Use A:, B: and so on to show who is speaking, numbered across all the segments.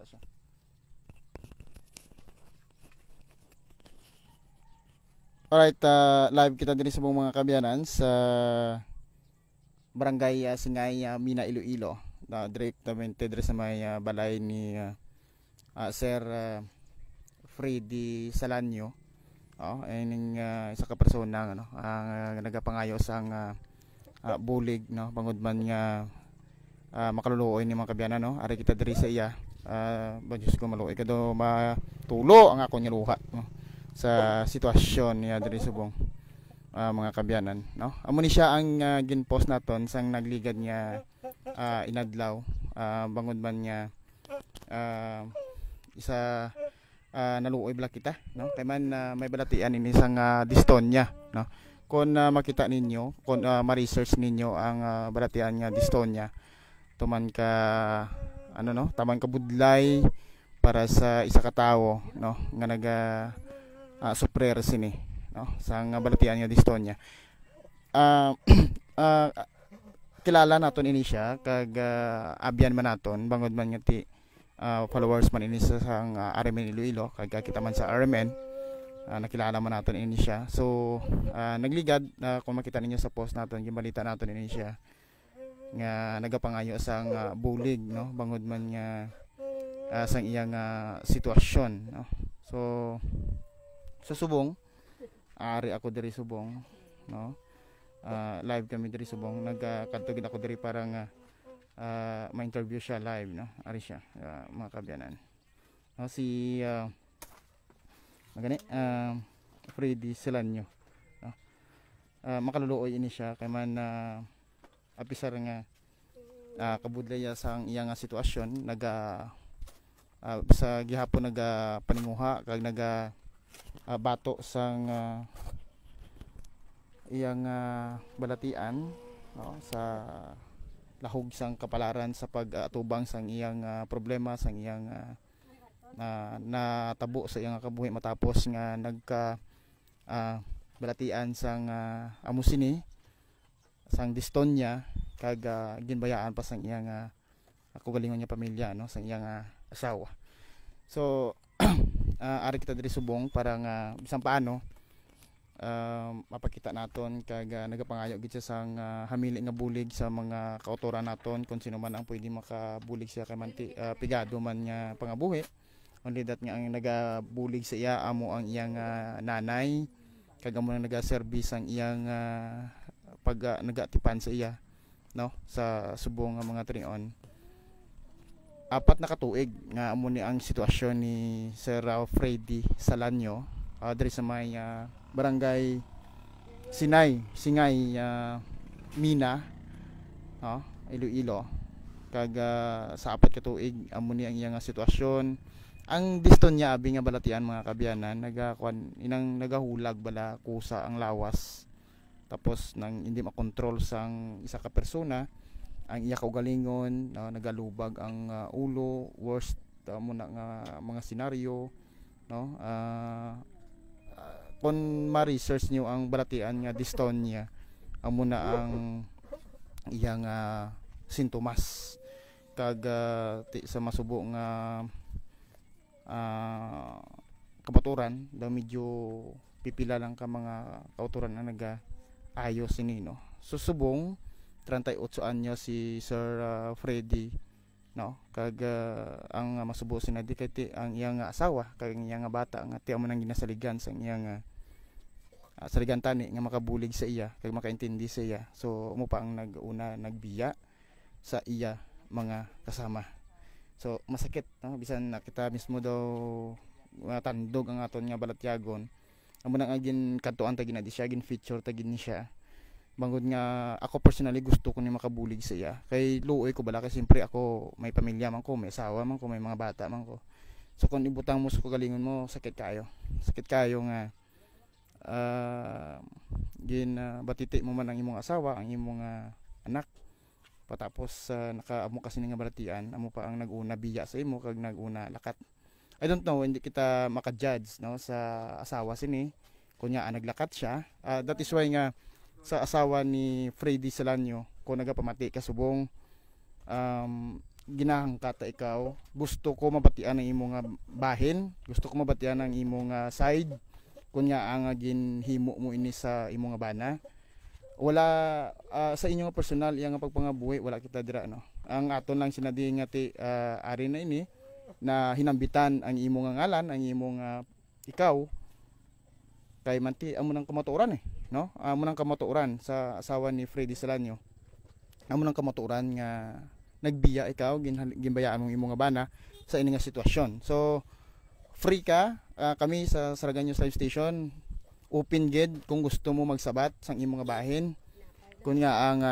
A: siya. Alright, live kita din sa mga kabiyanan sa Barangay Singay, Mina, Iloilo. Direktamente dire sa may balay ni Sir Freddy Salanyo. Ayun isa ka persona ano, ang nagapangayo sang bulig no bangod man nga makaluluoy ni mga kabiyanan no. Ari kita diri sa iya. Diyos ko maluoy kado matulo ang ako nga luha no, sa sitwasyon niya diri sa buong mga kabyanan no. Amo ni siya ang ginpost naton sang nagligad niya inadlaw bangod man niya isa naluoy bala kita no kay man may balatian ini sang dystonia no. Kung makita ninyo, kung ma-research ninyo ang balatian nga dystonia, tuman ka ano no, taman ka budlay para sa isa ka tawo no nga naga suprer sini no sang balatian nga dystonia. Kilala naton ini siya kag abyan man naton bangod man nga ti followers man ini sa sang RMN Iloilo kag kita man sa RMN nakilala man naton ini siya. So nagligad kung makita ninyo sa post naton yung balita naton ini siya nga nagapangayo sang bulig no bangod man nga sang iyang sitwasyon no. So sa subong ari ako diri subong no. Live kami diri subong nagkadtugid ako diri para nga ma-interview siya live no. Ari siya mga kabyanan no, si magani Freddy Salanyo no. Makaluluoy ini siya kay man apisar nga kabudlay sang iyang sitwasyon naga sa gihapon naga paninguha kag naga bato sang iyang balatian no, sa lahog sang kapalaran sa pag-atubang sang iyang problema sang iyang natabo sa iyang kabuhi matapos nga nagka balatian sang amusini sang dystonia kag ginbayaan pa sang iyang kaugalingon niya pamilya no sang iyang asawa. So ari kita diri subong para nga bisan paano mapakita naton kag nagapangayo gid siya sang hamili nga bulig sa mga kautoran naton kung sino man ang pwede makabulig siya kay man pigado man nga pangabuhi. Only that nga ang nagabulig sa iya amo ang iyang nanay kag amo nang nagaservice ang iyang pag nagatipan sa iya no sa subong nga mga trion. Apat na katuig nga amo ni ang sitwasyon ni Sir Freddy Salanyo diri sa may barangay Singay Mina no Iloilo kag sa apat ka tuig amo ni ang iyang sitwasyon. Ang dystonia abi nga balatian mga kabyanan inang nagahulag bala kusa ang lawas tapos nang hindi makontrol sang isa ka persona ang iya kaugalingon nagalubag ang ulo worst muna nga mga senaryo no. Kung ma-research nyo ang balatian nga dystonia amo na ang iyang sintomas kag sa masubo nga kabaturan daw medyo pipila lang ka mga kauturan ang nag-ayos ini no. Susubong 38 anyo si Sir Freddy no kag ang masubo sinadi kay ang iyang asawa kag ang iyang bata nga ti amo nang ginasaligan sa iyang saligan tani nga makabulig sa iya kag makaintindi sa iya. So mo pa ang naguna nagbiya sa iya mga kasama. So masakit no bisan kita mismo daw tandog ang aton nga balatyagon amo nang agin kadtuan tagin na di siya gin feature tagin ni siya bangod nga ako personally gusto ko ni makabulig sa iya kay luoy ko bala kay siyempre ako may pamilya man ko may asawa man ko may mga bata man ko. So kung ibutang mo sa kagalingon mo sakit kayo nga gin batiti mo man ang imong asawa ang imong anak patapos nakaamo kasi nga balatian amo pa ang naguna biya sa imo kag naguna lakat. I don't know, hindi kita maka-judge no sa asawa sini kunya naglakat siya. That is why nga sa asawa ni Freddy Salanyo kung nagapamati kasubong ginahangkata ikaw, gusto ko mabatian ang imong nga bahin, gusto ko mabatian ang imong side kunya ang ginhimo mo ini sa imong nga bana. Wala sa inyong personal iyang pagpangabuhi wala kita dira no. Ang aton lang sinadi nga ti ari na ini na hinambitan ang imong nga ngalan, ang imong ikaw kay manti amo nang kamatuoran no. Amo nang kamatuoran sa asawa ni Freddy Silanyo. Amo nang kamatuoran nga nagbiya ikaw ginbayaan mong imong nga bana sa ini nga sitwasyon. So free ka, kami sa Saragan News Live Station open gid kung gusto mo magsabat sang imong nga bahin kun nga ang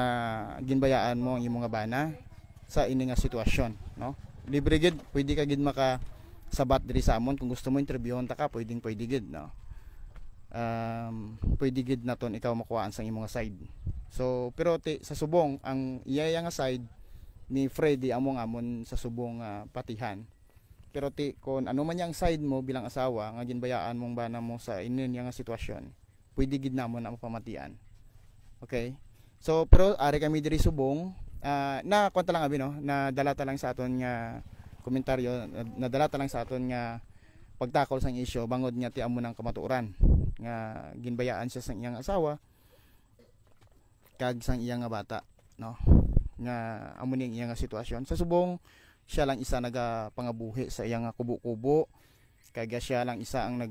A: ginbayaan mo ang imong nga bana sa ini nga sitwasyon no. Libre gid, pwede ka gid makasabat diri sa amon kung gusto mo interviewon ta ka, pwede gid no. Pwede gid naton ikaw makuhaan sang imong nga side. So pero sa subong ang iyaya nga side ni Freddy amon sa subong patihan. Pero kung ano man yang side mo bilang asawa nga ginbayaan mong bana mo sa inin nga sitwasyon, pwede gid namon ang pamatian. Okay? So pero ari kami diri subong na kwenta lang abi no, na dalata lang sa aton nga komentaryo, nadalata lang sa aton nga pagtakol sang isyu bangod niya ti amo nang kamatuoran nga ginbayaan siya sang iyang asawa kag sang iyang nga bata no, nga amo ning iyang sitwasyon. Sa subong siya lang isa nagapangabuhi sa iyang kubo-kubo, kaya siya lang isa ang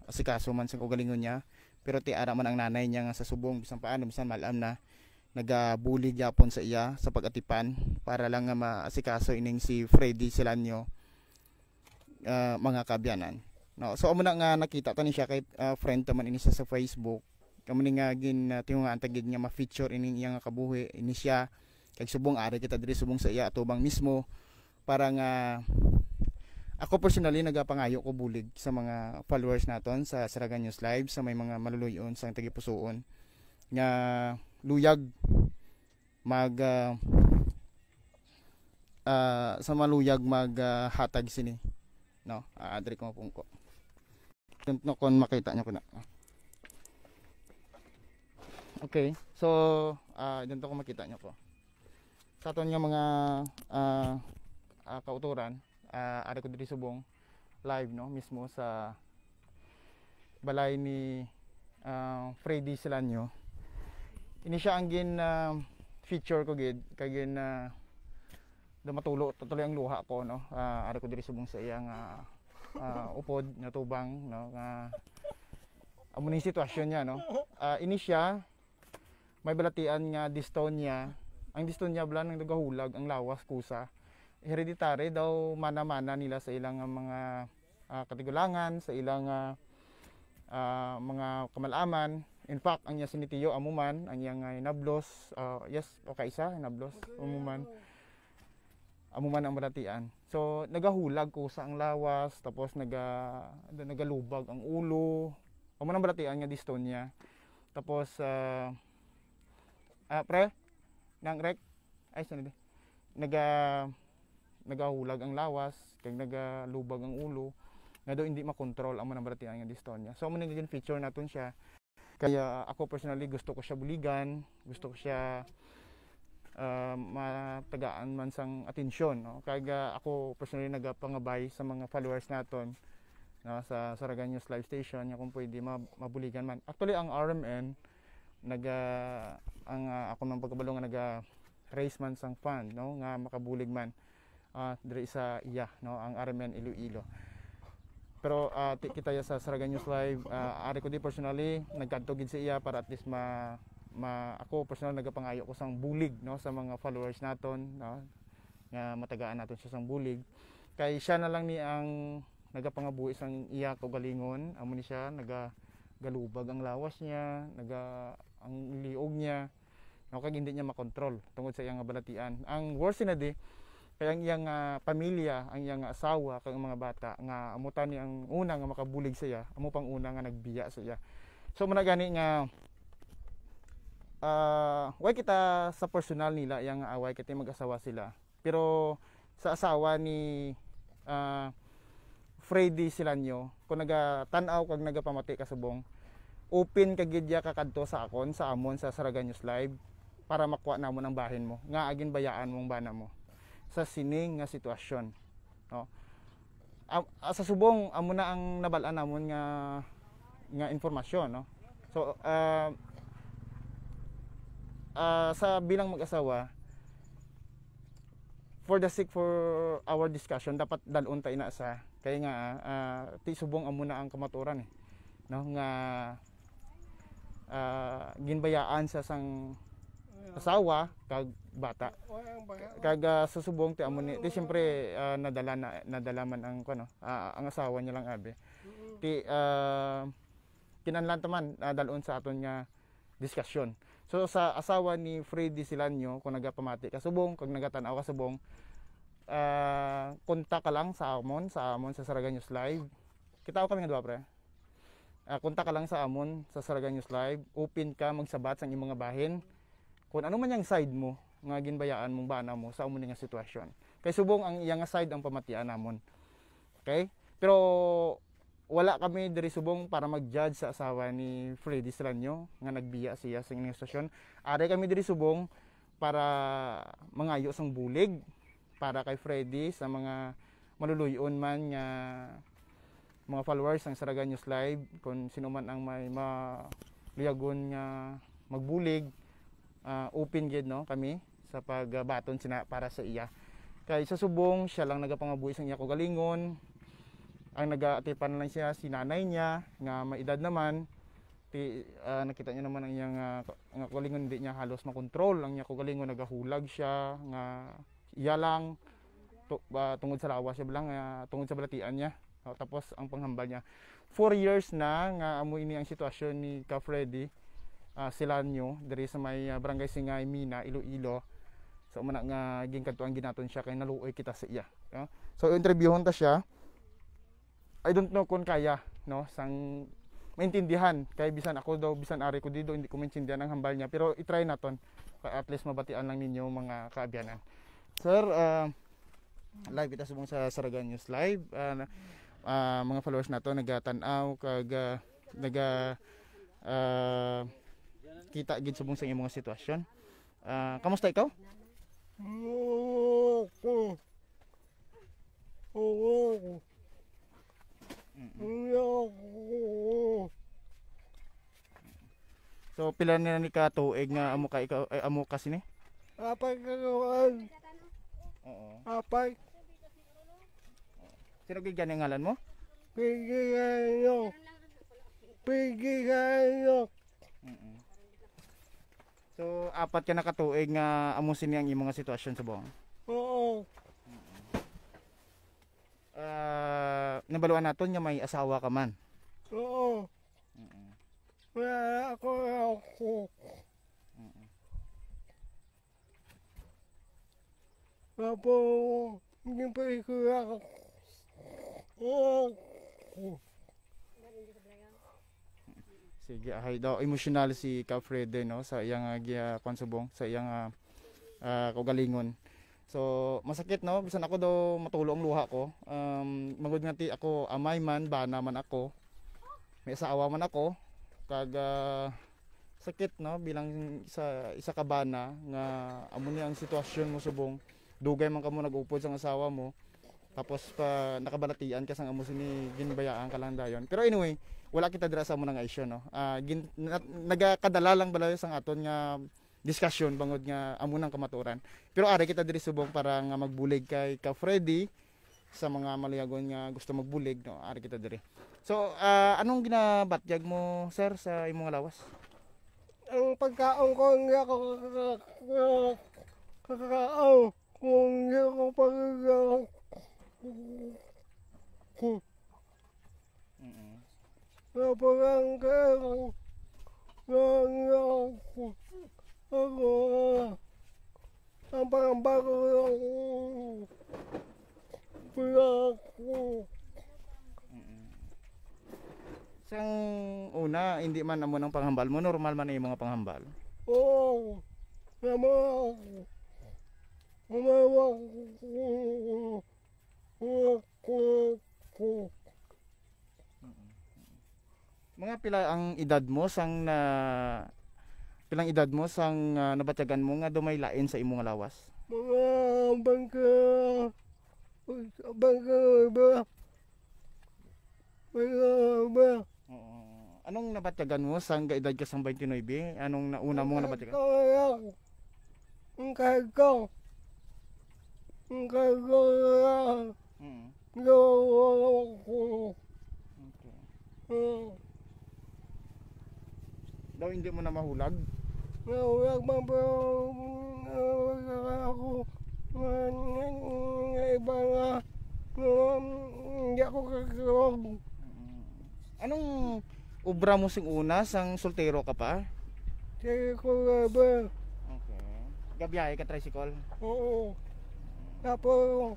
A: asikaso man sa kaugalingon niya. Pero ti ara man ang nanay niya nga sa subong bisan paano bisan malam na nagabuli gyapon sa iya sa pagatipan para lang nga maasikaso ining si Freddy Silanyo mga kabyanan no. So amo na nga nakita tani siya kay friend taman ini sa Facebook, kamo ni nga tingungan tagid nga ma-feature ining iyang kabuhi ini siya kay subong ari kita diri subong sa iya atubang mismo para nga ako personally nagapangayo ko bulig sa mga followers naton sa Saragan News Live, sa may mga maluluyon sa tagipusoon nga luyag sa maluyag hatag sini no. Diri ko mapungko no kon makita niyo ko na. Okay, so dito ko makita niyo ko sa aton nga mga kauturan. Ari ko diri subong live no mismo sa balay ni Freddy Silanyo. Ini siya ang feature ko gid kay matulo tuloy ang luha ko no. Ari ko diri subong sa iyang upod nga tubang no nga amo ning sitwasyon niya no. Ini siya may balatian nga dystonia. Ang dystonia bala nang nagahulag ang lawas kusa. Hereditary daw mana-mana nila sa ilang mga katigulangan, sa ilang mga kamalaman. In fact, ang niya sinitiyo amuman, ang iyang inablos, yes, okay isa, inablos, amuman ang balatian. So, nagahulag kusa ang lawas, tapos nagalubag ang ulo. Amuman ang balatian nga dystonia. Tapos, pre, nang rek ay sanid nagahulag ang lawas kag nagalubag ang ulo nga daw hindi makontrol ang manambalatian nga dystonia. So mo naging feature naton siya, kaya ako personally gusto ko siya buligan, gusto ko siya matagaan man sang atensyon no. Kaya ako personally nagapangabay sa mga followers naton no, sa Saragan News Live Station nga kung pwede mabuligan man. Actually ang RMN ako nang pagkabalo nga raise man sang fund no nga makabulig man diri sa iya no ang RMN Iloilo. Pero kita ya sa Saragan News Live, ari ko di personally nagkadtogid sa iya para at least ako personal nagapangayo ko sang bulig no sa mga followers naton no nga matagaan naton siya sang bulig. Kay siya na lang ni ang nagapangabuhi sang iya kaugalingon, amo ni siya galubag ang lawas niya, ang liog niya, no, kag hindi niya makontrol tungod sa iyang balatian. Ang worst na di, kaya ang iyang pamilya, ang iyang asawa, kag mga bata, nga amutan ni ang una nga makabulig sa iya, amo pang una nga nagbiya sa iya. So muna gani nga, way kita sa personal nila, iyang away kita mag-asawa sila. Pero sa asawa ni Freddy Silanyo, kung nagatanaw kag nagapamati kasubong, open kagidya kakadto sa akon sa Saragan News Live para makuha namo ang bahin mo nga agin bayaan mong bana mo. sa sining nga sitwasyon, no. Sa subong amo na ang nabal-an namon nga informasyon, no. So sa bilang mag-asawa, for the sake for our discussion, dapat dalon tayo na sa kaya nga ti subong amo na ang kamaturan no, nga ginbayaan sa sang asawa kag bata kag sa subong ti amo ni ti syempre nadala man ang ang asawa niya lang abi ti kinahanglan taman dalon sa aton nga diskusyon. So sa asawa ni Freddy Silanyo, kung nagapamati ka subong kag nagatanaw ka subong, kontak ka lang sa amon sa Saraga News Live. Kita kami nga duha pre. Kontak ka lang sa amon sa Saraga News Live, open ka magsabat sa imong mga bahin. Kung ano man yang side mo nga ginbayaan mong bana mo sa amon nga sitwasyon. Kay subong ang iyang side ang pamatian namon. Okay? Pero wala kami diri subong para mag-judge sa asawa ni Freddy Silanyo nga nagbiya siya sa inyong stasyon. Ari kami diri subong para mangayo sang bulig para kay Freddy sa mga maluluyon man nga mga followers ng Saraga News Live, kung sino man ang may maliyagon nga magbulig, open gid no kami sa pagbaton sina para sa iya. Kay sa subong siya lang nagapangabuhi sang iya kaugalingon. Ang nag-aatipan lang siya si nanay niya nga may edad naman. Nakita niyo naman ang iyang nga kaugalingon, hindi niya halos makontrol ang iya kaugalingon, nagahulag siya nga iya lang tungod sa lawas siya lang tungod sa balatian niya. Tapos ang panghambal niya 4 years na nga amo ini ang sitwasyon ni Ka Freddy Silanyo diri sa may barangay Singay, Mina, Iloilo. So man nga gingkadtuan ginaton siya kay naluoy kita sa iya. So interviewon ta siya. I don't know kung kaya no sang maintindihan kay bisan ako daw bisan ari ko dito hindi ko maintindihan ang hambal niya, pero i-try naton at least mabatian lang ninyo mga kaabyanan. Sir, live ita subong sa Saraga News Live. Mga followers nato nagatanaw kag kita gid subong sa imong sitwasyon. Kamusta ikaw? So pila na ni ka tuig nga amo ka ikaw amo ka sini?
B: Apay kaluan.
A: Oo.
B: Apay.
A: Sino gid gani ngalan mo?
B: Pigigayo. Pigigayo.
A: So apat ka na katuig nga amo sini ang imong sitwasyon sa buong.
B: Oo.
A: Nabaluan naton nga may asawa ka man.
B: Oo. Wala ako. Apo, hindi pa ikuha.
A: Sige, ahay daw emotional si Ka Freddy no sa iyang konsubong sa iyang kaugalingon. So masakit no, bisan ako daw matulo ang luha ko. Magud nga ti ako amay man, bana man ako. May asawa man ako. Kag sakit no bilang isa ka bana nga amo ni ang sitwasyon mo subong. Dugay man kamo nag-upod sa asawa mo. Tapos pa nakabalatian ka sang amo sini ginbayaan ka lang dayon. Pero anyway, wala kita dira sa mo nga isyu no. Nagakadala lang balayo sang aton nga discussion bangod nga amo nang kamaturan. Pero ari kita diri subong para nga magbulig kay Ka Freddy sa mga maliyagon nga gusto magbulig no. Ari kita diri. So anong ginabatyag mo sir sa imong lawas?
B: Ang pagkaon ko nga kakao kung hindi ko pagkaon. Naparang kayo ako ang pangbago
A: Sang una, hindi man amo ng panghambal mo, normal man yung mga panghambal.
B: Oo. Mga
A: pila ang edad mo sang pilang edad mo sang nabatyagan mo nga dumay lain sa imong lawas?
B: Mga bangka bangka ba bangka.
A: Oo. Anong nabatyagan mo sa edad ka sang 29? Anong nauna mong nabatyagan?
B: Ang kagaw. Ang kagaw.
A: Mm.
B: Gawa
A: Okay. Daw hindi mo na mahulag?
B: Nawag ba ako iba nga hindi ako kakawag.
A: Anong obra mo sing una sang soltero ka pa?
B: Sige ko ba?
A: Okay. Gabiyahe ka tricycle?
B: Oo. Tapos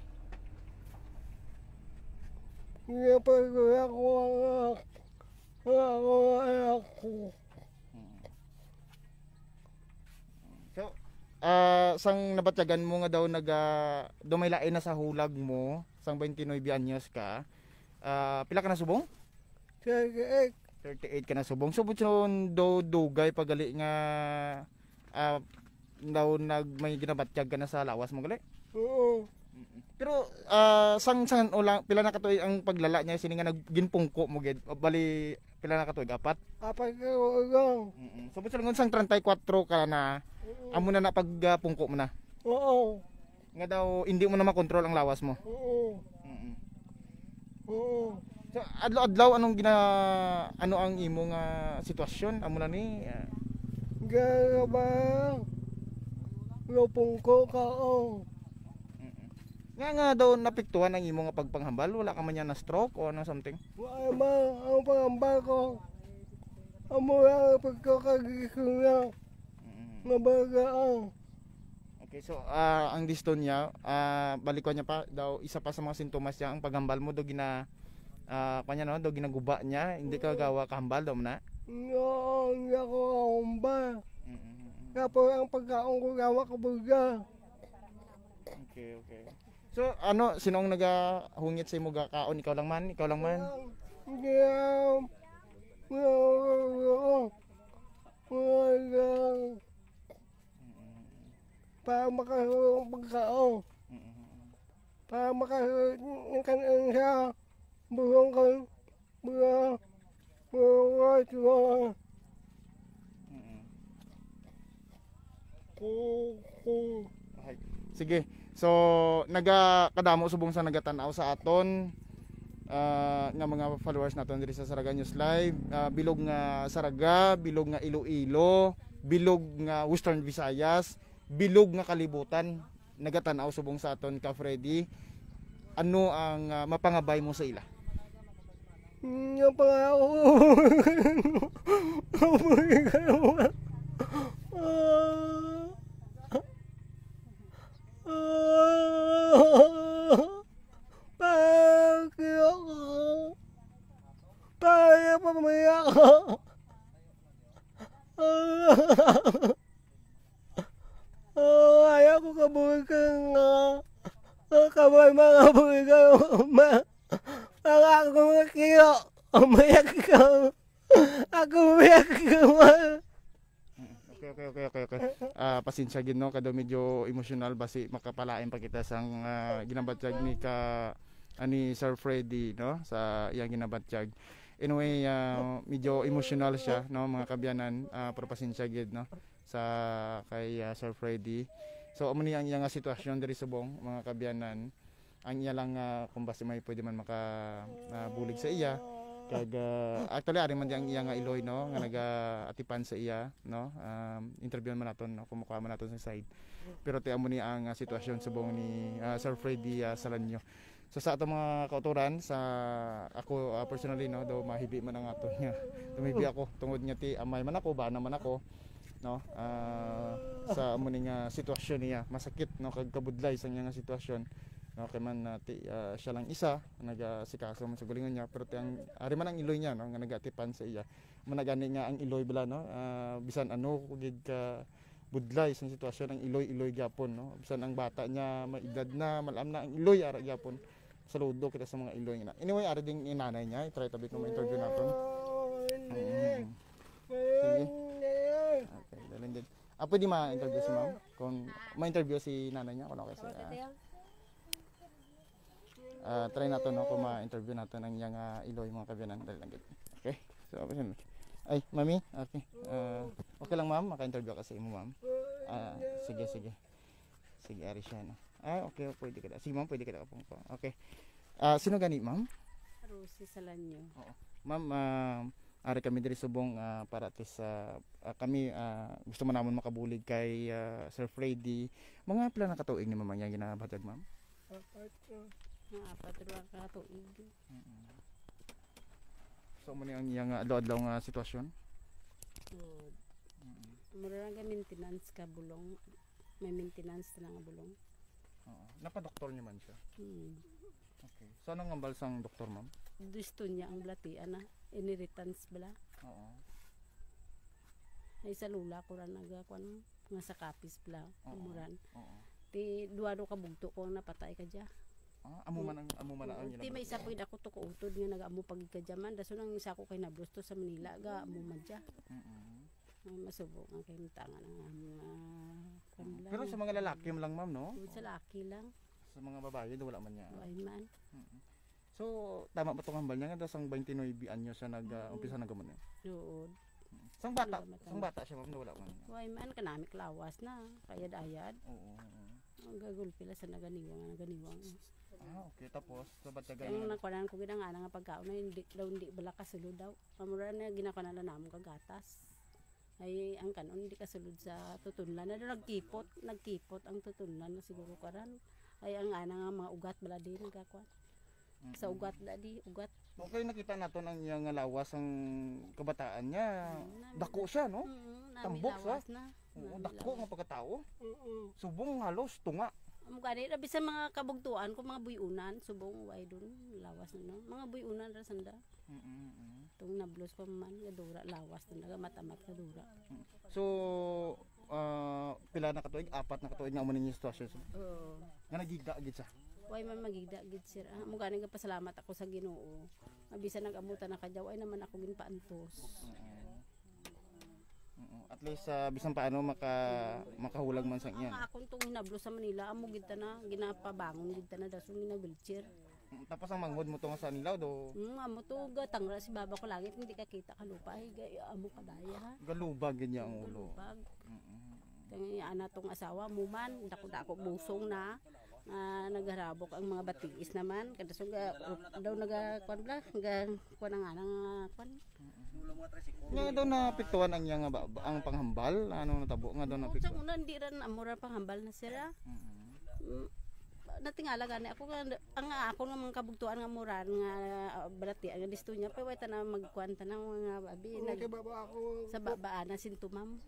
B: hindi pa ako anak ko.
A: So, sang nabatyagan mo nga daw dumaylain na sa hulag mo sang 29 anyos ka. Pila ka na subong?
B: Sige.
A: 38 ka na subong. Subot yun do dugay pagali nga daw may ginabatyag ka na sa lawas mo gali?
B: Oo.
A: Pero sang ulang pila na katuig ang paglala niya sini nga nagginpungko mo gid bali pila na katuig apat?
B: Apat ko lang.
A: Subot lang sang 34 ka na amo na pagpungko mo na.
B: Oo.
A: Nga daw hindi mo na makontrol ang lawas mo.
B: Oo. Oo.
A: So adlaw-adlaw ano ang imo nga sitwasyon amo na ni
B: Gaba. Lupong ko kao.
A: nga daw napiktuhan ang imo nga pagpanghambal wala ka man yan na stroke o ano something.
B: Wala ma ang pangamba ko. Amo ang pagkakagising na. Mabagaan.
A: Okay, so ang dystonia balikon niya pa daw isa pa sa mga sintomas niya ang paghambal mo do kanya no do ginaguba niya hindi ka gawa kahambal daw na.
B: No, hindi ako hamba. Tapos ang pagkaon ko gawa ko buga.
A: Okay. So sino ang nagahungit sa imo kaon ikaw lang man?
B: Hindi para makahulong pagkaon. Para makahulong kanan siya. Bulong ka. Bulong ka.
A: Okay. Sige. So kadamo subong sa nagatanaw sa aton nga mga followers naton diri sa Saraga News Live, bilog nga Saraga, bilog nga Iloilo, bilog nga Western Visayas, bilog nga kalibutan nagatanaw subong sa aton ka Freddy. Ano ang mapangabay mo sa ila?
B: Yung pangako. Ayaw ko kabuhikan nga. Kabay mga buhikan. Ang ako makiyo. Umayak ka. Ako umayak ka.
A: Okay. Pasensya gid no kado medyo emotional basi makapalain pa kita sang ginabatyag ni Sir Freddy no sa iyang ginabatyag. Anyway, medyo emotional siya no mga kabyanan, pero pasensya gid no sa kay Sir Freddy. So amo ni ang iyang sitwasyon diri subong mga kabyanan. Ang iya lang kung basi may pwede man bulig sa iya. Kag actually ari man di ang iya nga iloy no nga naga-atipan sa iya no. Interview man naton no kumukuha man naton sa side. Pero ti amo ni ang sitwasyon subong ni Sir Freddy Salanyo. So sa atong mga kauturan sa ako personally no do mahibi man ang aton nga. Tumibi ako tungod nga ti amay man ako ba naman ako no sa amo ni nga sitwasyon niya masakit no kag kabudlay sa nga sitwasyon. No, kay man siya lang isa nagasikaso man sa gulingon niya pero ang ari man ang iloy niya no nga nagatipan sa iya man gani nga ang iloy bala no bisan ano gid ka budlay sa sitwasyon ang iloy gyapon no bisan ang bata niya maedad na malam na ang iloy ara gyapon saludo kita sa mga iloy na anyway ari ding inanay niya try tabi ko ma-interview naton. Sige. Okay, dalin din. Pwede ma-interview si ma'am? Kung ma-interview si nanay niya, kung okay siya. Try natin no, kung ma-interview natin ang iyang iloy mga kabyanan. Dali lang. Okay? So, ay, mami? Okay. Okay lang ma'am, maka-interview ka sa imo ma'am. Sige. Sige, ari siya no. Okay, pwede ka da. Sige ma'am, pwede ka da po. Okay. Sino gani ma'am?
C: Rosie Salanyo.
A: Oo. Ma'am, ari kami diri subong para at least kami gusto man namon makabulig kay Sir Freddy. Mga pila na katuig ni ma'am yang ginabatag ma'am?
C: Apat ra ka tuig.
A: So mo ni ang iyang adlaw-adlaw nga sitwasyon?
C: So, mura nga maintenance ka bulong. May maintenance na nga bulong.
A: Oo. Napa-doktor niyo man siya. Okay. So anong ngambal sang doktor ma'am?
C: Gusto niya ang blatian na inheritance bala.
A: Oo.
C: Ay sa lula ko ra nagakuan nga sa kapis bala amuran.
A: Oo.
C: Ti duado ka bugto ko napatay ka dia.
A: Amo man ang
C: Ti may isa pud ako to ko utod nga nagaamo pag kadyaman daso nang isa ko kay nabrusto sa Manila ga amo man dia. Masubo nga kay mitangan ang mga
A: Pero sa mga lalaki mo lang ma'am no?
C: Sa laki lang.
A: Sa mga babae wala man niya.
C: Ay man.
A: So tama ba tong hambal niya nga dasang 29 anyo siya umpisa nagamon niya.
C: Doon.
A: Sang bata siya ma'am wala man.
C: Ay man kanamik lawas na kayad-ayad.
A: Oo.
C: Ang gagulpila sa naganiwang.
A: Okay. Tapos sabat ka
C: Ang
A: ganyan.
C: nakuanan ko ginang nga pagkaon na hindi bala kasulod daw. Amura na ginakanan na namon kagatas. Ay ang kanon hindi kasulod sa tutunlan na nagkipot ang tutunlan na siguro karan. Ay ang ana nga mga ugat bala din nagakuan. Sa ugat di ugat.
A: Okay, nakita naton ang iyang lawas ang kabataan niya. Dako siya no? Tambok sa. Oo, dako nga pagkatao. Subong halos tunga.
C: Amo gani labi sa mga kabugtuan ko mga buyunan subong way dun lawas na no. Mga buyunan ra sanda. Tung nablos pa man nga dura lawas na matamat ka dura.
A: So pila na katuig? 4 na katuig nga amo ninyo sitwasyon.
C: Oo.
A: Nga nagigda gid siya.
C: Way man magigda gid sir. Amo gani nga pasalamat ako sa Ginoo. Mabisa nagamutan na kadyaw ay naman ako ginpaantos.
A: At least bisan paano makahulag man sang iyan.
C: Ang akong tong hinablos sa Manila amo gid ta na ginapabangon gid ta na daso gina-wheelchair.
A: Tapos ang manghod mo to nga sa nilaw do.
C: Amo to gatangra si baba ko langit hindi ka kita ka lupa ay amo kadaya ha.
A: Galubag gid niya ang ulo.
C: Tangi ana tong asawa mo man dako busong na nagharabok ang mga batiis naman kada so daw nagakuan bla kuan nga nang kuan.
A: Nga daw napiktuan ang yang ang panghambal ano natabo nga daw napiktuan.
C: Sa una hindi ran amura panghambal na sila. Natingala gani ako nga ako nga mga kabugtuan nga muran nga balati ang disto niya pa way ta na magkuanta ng mga babi sa baba na sintumam.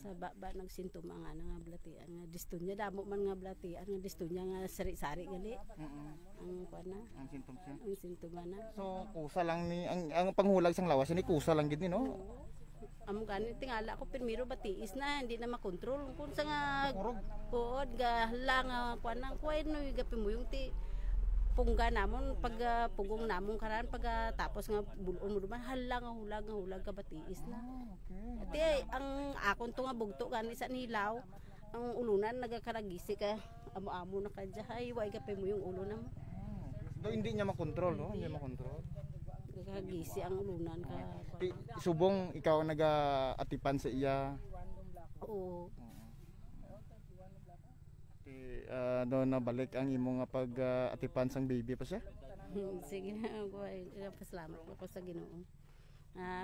C: Sa baba nagsintumang nga blatian nga disto niya damo man nga blatian nga disto niya nga sari-sari gali. Ang kuan na.
A: Ang sintom siya.
C: Ang sintoman na.
A: So kusa lang ni ang panghulag sang lawas ni kusa lang gid ni no.
C: Amo gani tingala ko primero batiis na hindi na makontrol kun sa nga
A: Kurog.
C: puod ga lang kuan nang kuan no gapimuyong ti pungga namon pag pugong namon karan pag tapos nga bulon mo duman hala nga hulag ka batiis na.
A: Okay.
C: Ati ang akon to nga bugto gani sa nilaw ang ulunan nagakaragisi ka amo-amo na kadya ay way gapimuyong ulo namo.
A: Do hindi niya makontrol no, hindi makontrol.
C: Nagagisi ang ulunan ka.
A: Subong ikaw ang nag-atipan sa iya.
C: Oo.
A: Doon na balik ang imo nga pag-atipan sang baby pa siya.
C: Sige na ako ay pasalamat ako sa Ginoo.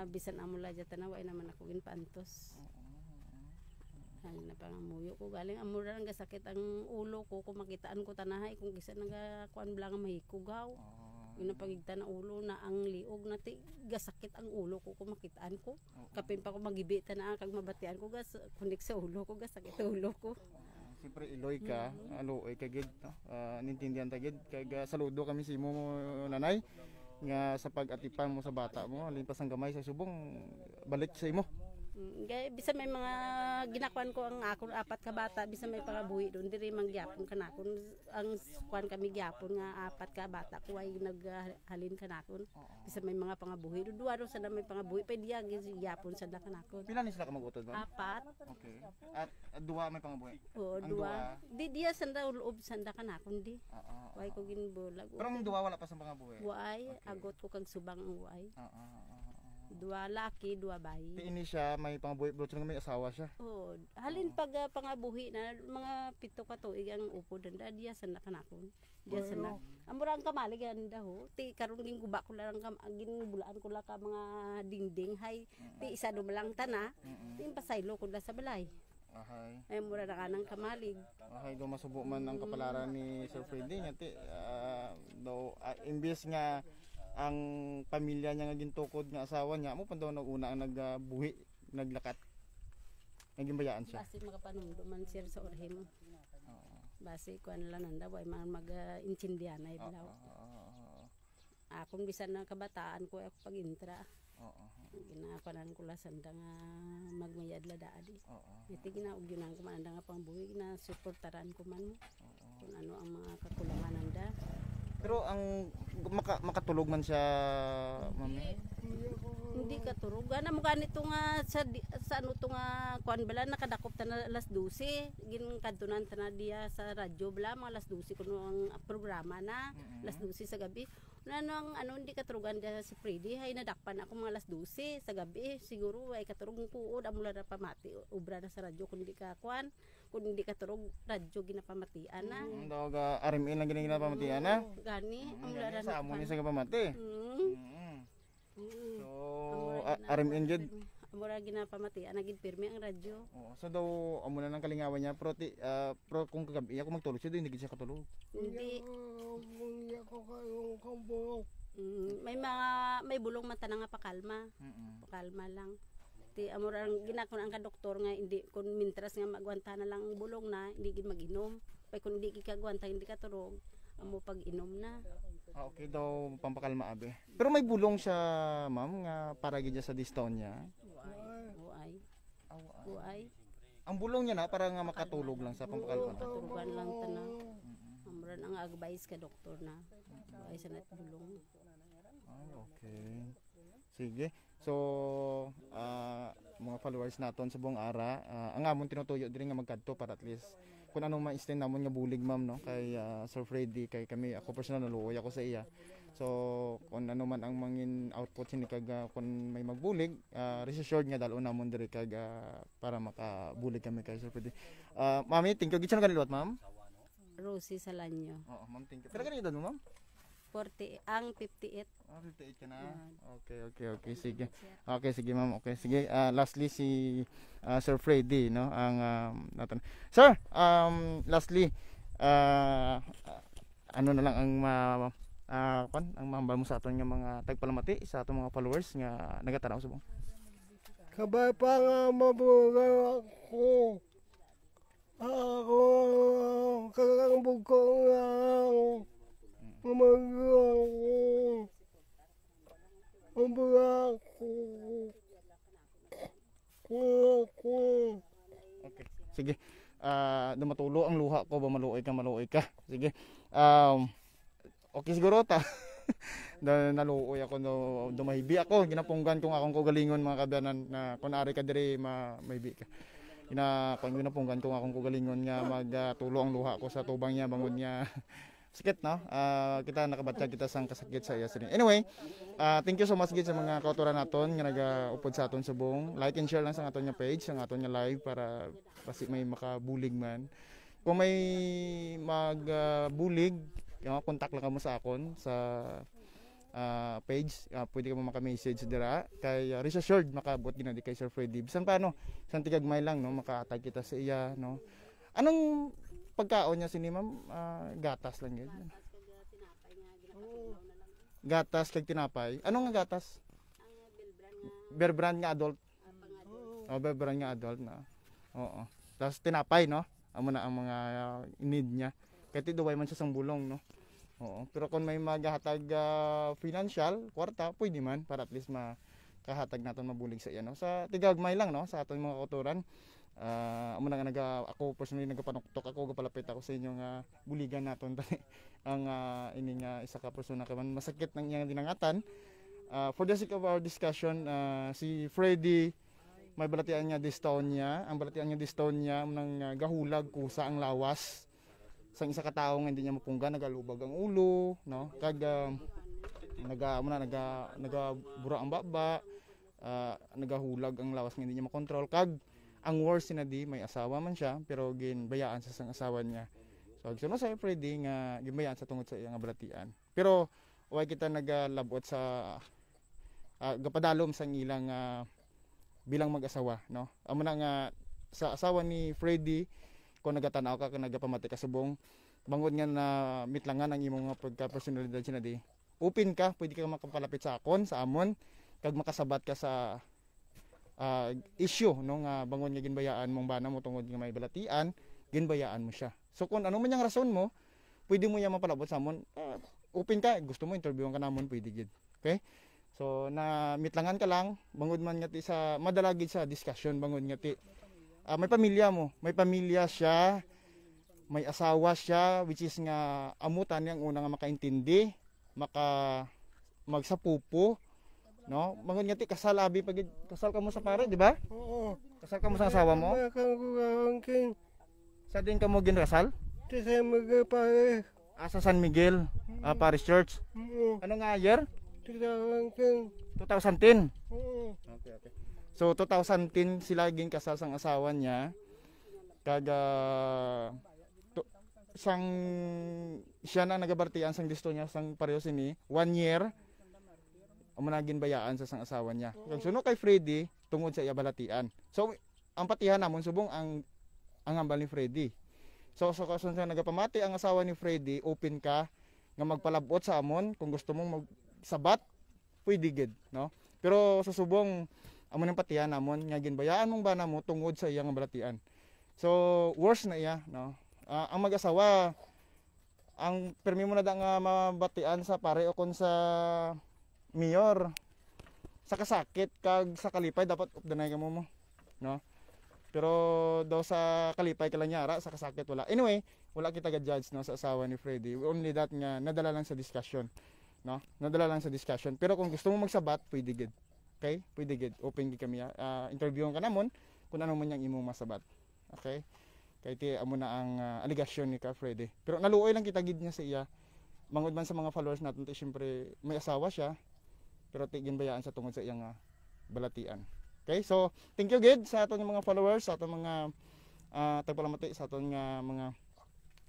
C: Bisan amo la jata na way naman ako ginpantos. Ay na pangamuyo ko galing amo ra nga sakit ang ulo ko kung makitaan ko tanahay kung gisa naga kuan blang mahikugaw. Ginapagigta na ulo na ang liog na ti gasakit ang ulo ko kung makitaan ko. Kapin pa ko magibita na kag mabatian ko gas kunik sa ulo ko gasakit ang ulo ko.
A: Siyempre iloy ka, aloy ka gid no? Nintindihan ta gid kag saludo kami si mo nanay nga sa pag-atipan mo sa bata mo limpas ang gamay sa subong balik sa imo.
C: Gaya, bisa may mga ginakuan ko ang akon apat ka bata, bisa may pangabuhi doon diri mangyapon kanakon ang kuan kami gyapon nga apat ka bata ko ay naghalin kanakon. Bisa may mga pangabuhi doon duwa sa may pangabuhi pa diya gyapon sa kanakon.
A: Pila ni sila ka mag-utod ba?
C: Apat.
A: Okay. At duwa may pangabuhi.
C: Oo,
A: Ang
C: duwa. Di diya sanda uloob sanda kanakon di. Way ko ginbulag.
A: Pero ang duwa wala pa sa pangabuhi.
C: Way, agot ko kag subang ang way.
A: Oo.
C: Dua laki, dua bayi.
A: Ini siya may pangabuhi bro, may asawa siya.
C: Oh, halin pag pangabuhi na mga 7 ka tuig ang upo danda diya sa kanakon. Diya sa na. Amura ang kamali ganda ho. Ti karon ging guba ko lang bulaan ko lang ka mga dingding hay. Ti isa do lang tana. Ti pasaylo ko la sa balay.
A: Ahay.
C: Ay mura na kanang kamalig.
A: Ahay do masubo man ang kapalaran ni Sir Freddy nga ti imbes nga ang pamilya niya nga gintukod nga asawa niya mo pandaw naguna ang nagbuhi naglakat naging bayaan siya.
C: Basi makapanumdo man sir sa orhim. Basi kuan lang nanda way man mag-intindihan ay daw. Akong bisan na kabataan ko ako pag-intra. Ginakuanan ko la sanda nga magmayad la daadi. Iti ginaugyonan ko man nga pangbuhi na suportaran ko man kung ano ang mga kakulangan nanda.
A: Pero ang makatulog man siya, mami?
C: Hindi katulog. Ana mo ganito nga sa ano to nga kuan bala nakadakop ta na alas 12. Gin kadtunan ta na diya sa radyo bala mga alas 12 kuno ang programa na alas 12 sa gabi. Ano hindi katurugan diya si Freddy hay nadakpan ako mga alas 12 sa gabi. Siguro ay katurog puod amula na pamati ubra na sa radyo kun hindi ka kuan. Kung hindi katurog radyo ginapamatian na.
A: Dawag RMN lang ginapamatian na.
C: Gani ang lara na.
A: Sa amo ni sa pamati. So RMN gid.
C: Amura ginapamatian na gid pirmi ang radyo.
A: So daw amo na nang kalingawan niya pero kung kagabi ako magtulog siya hindi gid siya katulog.
C: Hindi.
B: Hindi ako kayong kambulok.
C: May bulong mata na nga pakalma. Pakalma lang. Ti amor ang ginakon ang doktor nga hindi kun mintras nga magwanta na lang ang bulong na hindi gid mag-inom. Pay kun hindi gikagwanta hindi ka turog amo pag-inom na.
A: Okay daw pampakalma abe. Pero may bulong siya ma'am nga para gid sa dystonia.
C: Buay.
A: Ang bulong niya na para nga makatulog lang sa pampakalma.
C: Katurugan lang tana. Amuran ang advice ka doktor na. Buay sa nat bulong.
A: Okay. Sige. So, mga followers naton sa buong ara, ang amon tinutuyo diri nga magkadto para at least kung anong ma-extend namon nga bulig ma'am no kay Sir Freddy kay kami ako personal naluoy ako sa iya. So, kung ano man ang mangin output sini kag kung may magbulig, rest assured nga dalon namon diri kag para makabulig kami kay Sir Freddy. Mami, thank you gid sa kanilot ma'am.
C: Rosie Salanyo.
A: Oo, ma'am, thank you. Pero kanino daw ma'am?
C: 40 ang 58.
A: 58 ka na. Okay, sige. Okay, sige ma'am. Okay, sige. Lastly si Sir Freddy, no? Ang natin. Sir, lastly ano na lang ang ang mahambal mo sa aton nga mga tagpalamati sa aton mga followers nga nagatanaw sa buong.
B: Kabay pa nga mabuhay ako. Ako kakambog ko nga mamagay ako.
A: Okay. Sige. Dumatulo ang luha ko ba maluoy ka. Sige. Okay siguro ta. Naluoy ako no dumahibi ako ginapunggan kung akong kagalingon mga kabanan na kun ari ka diri mahibi ka. Ginapunggan kung akong kagalingon nga magtulo ang luha ko sa tubang niya bangod niya. Sakit no? Kita nakabatya kita sang kasakit sa iya. Anyway, thank you so much gid sa mga kauturan naton nga nagaupod sa aton subong. Like and share lang sa aton nga page, sa aton nga live para basi may makabulig man. Kung may magbulig, contact lang kamo sa akon sa page. Pwede ka mo maka-message dira kay rest assured makabot ginadi kay Sir Freddy. Bisan paano, isang tigagmay lang no, makatag kita sa iya no. Anong pagkaon niya sini ma'am? Gatas lang yun. Gatas kag tinapay. Ano nga gatas? Bear brand nga adult. Bear brand nga adult na. Oo. Tapos tinapay no. Amo na ang mga need niya. Kahit duway man siya sang bulong no. Oo. Pero kung may maghatag financial, kwarta, pwede man para at least kahatag naton mabulig sa iya no. Sa tigagmay lang no sa aton mga kauturan. Amo na nga ako personally nagapanuktok ako gapalapit ako sa inyong buligan naton tani ang ining isa ka persona kay man masakit nang iyang dinangatan. For the sake of our discussion, si Freddy may balatian niya dystonia. Ang balatian niya dystonia nang gahulag kusa ang lawas sang isa ka tawo nga hindi niya mapungga, nagalubag ang ulo no, kag nagabura ang baba, nagahulag ang lawas nga hindi niya makontrol, kag ang worst sinadi may asawa man siya pero ginbayaan sa sang asawa niya. So agsuno sa Freddy nga ginbayaan sa tungod sa iyang balatian, pero way kita nagalabot sa gapadalom sang ilang bilang mag-asawa no. Amo na nga sa asawa ni Freddy, kung nagatanaw ka kung nagapamati ka subong bangod nga na mitlangan ang imong mga pagka-personalidad sinadi, open ka, pwede ka makapalapit sa akon sa amon kag makasabat ka sa issue no nga bangod nga ginbayaan mong bana mo tungod nga may balatian, ginbayaan mo siya. So kung ano man yang rason mo, pwede mo ya mapalabot sa amon, open ka, gusto mo interviewon ka namon, pwede gid. Okay? So na mitlangan ka lang bangod man nga ti sa madalagid sa discussion, bangod nga ti may pamilya mo, may pamilya siya, may asawa siya, which is nga amutan yang una nga makaintindi, magsapupo, no? Bangod nga ti kasal abi pag kasal ka mo sa pare, di ba?
B: Oo.
A: Kasal ka mo sa asawa mo?
B: Makakangking.
A: Sa din ka mo ginrasal?
B: Sa magpare.
A: Sa San Miguel Parish Church.
B: Oo.
A: Ano nga year?
B: Makakangking.
A: 2010.
B: Oo.
A: Okay. So 2010 sila gin kasal sang asawa niya. Kag sang siya na nagabartian sang disto niya sang pareho sini 1 year amo na ginbayaan sa sang asawa niya. Kag suno kay Freddy tungod sa iya balatian. So ang patihan namon subong ang hambal ni Freddy. So kason sa nagapamati ang asawa ni Freddy, open ka nga magpalabot sa amon kung gusto mong magsabat, pwede gid no. Pero sa subong amo nang patihan namon nga ginbayaan mong bana mo tungod sa iyang balatian. So worse na iya no. Ang mag-asawa ang permi mo na da nga mabatian sa pare o kon sa mayor sa kasakit kag sa kalipay dapat updanay ka mo no. Pero daw sa kalipay ka lang yara, sa kasakit wala. Anyway, wala kita ga-judge no sa asawa ni Freddy. Only that nga nadala lang sa discussion no. Nadala lang sa discussion. Pero kung gusto mo magsabat, pwede gid. Okay? Pwede gid. Open gid kami. Interviewon ka namon kung ano man yang imong masabat. Okay? Kay ti amo na ang aligasyon ni ka Freddy. Pero naluoy lang kita gid niya sa iya. Mangod man sa mga followers natin, ti syempre may asawa siya. Pero ti ginbayaan sa tungod sa iyang balatian. Okay? So, thank you gid sa aton mga followers, sa aton mga tagpalamati sa aton nga mga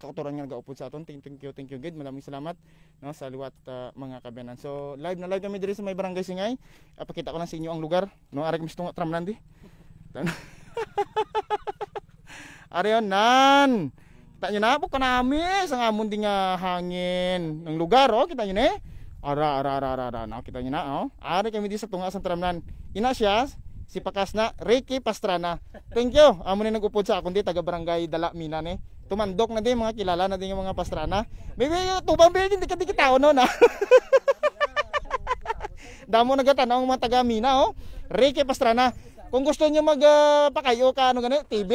A: kauturan nga nagaupod sa aton. Thank you gid. Maraming salamat no sa liwat mga kabenan. So, live kami diri sa may barangay Singay. Pakita ko lang sa inyo ang lugar. No, ari kami sa tramnan di. Ariyon nan. Kita nyo na po kanami sa amon ding hangin ng lugar oh, kita nyo na. Ara. No, kita nyo na oh. Ari kami di sa tunga sa tramnan. Ina siya si Pakas na Ricky Pastrana. Thank you. Amo ni nagupod sa akon di taga barangay Dala Mina ni. Tumandok na din mga kilala na din yung mga Pastrana. Maybe tubang bilin di tao no na. Damo nagatanaw ang mga taga Mina oh. Ricky Pastrana. Kung gusto niyo magpakayo ka ano ganun, TV,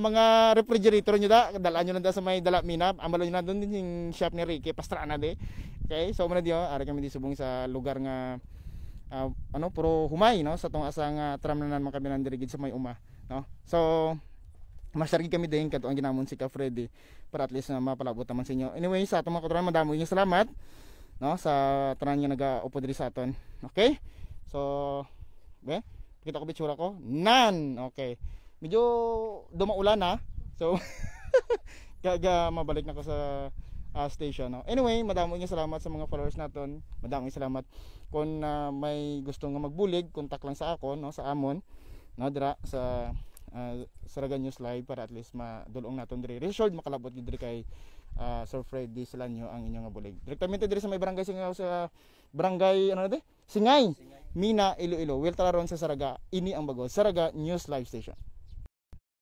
A: mga refrigerator niyo dalaan niyo na sa may Dala Mina, amalo niyo na doon din yung shop ni Ricky Pastrana de. Okay, so muna diyo, ari kami di subong sa lugar nga puro humay no sa tong asang tramnanan mga kabilang dirigid sa may uma, no. So masargi kami din kadto ang ginamon si Ka Freddy para at least na mapalabot naman sa inyo. Anyway, sa atong mga kauturan madamo yung salamat no sa tanan nga nagaupo diri sa aton. Okay? So, kita ko bitsura ko. Nan. Okay. Medyo dumaulan na. So kaga mabalik na ko sa station no. Anyway, madamo nga salamat sa mga followers naton. Madamo salamat kung may gusto nga magbulig, kontak lang sa ako no sa amon no dira sa Saraga News Live para at least madulong naton diri. Result makalabot gid diri kay Sir Freddy Salanyo ang inyong nga bulig. Direktamente diri sa may barangay Singay sa barangay Singay, Mina, Iloilo. Will tara ron sa Saraga. Ini ang bago Saraga News Live Station.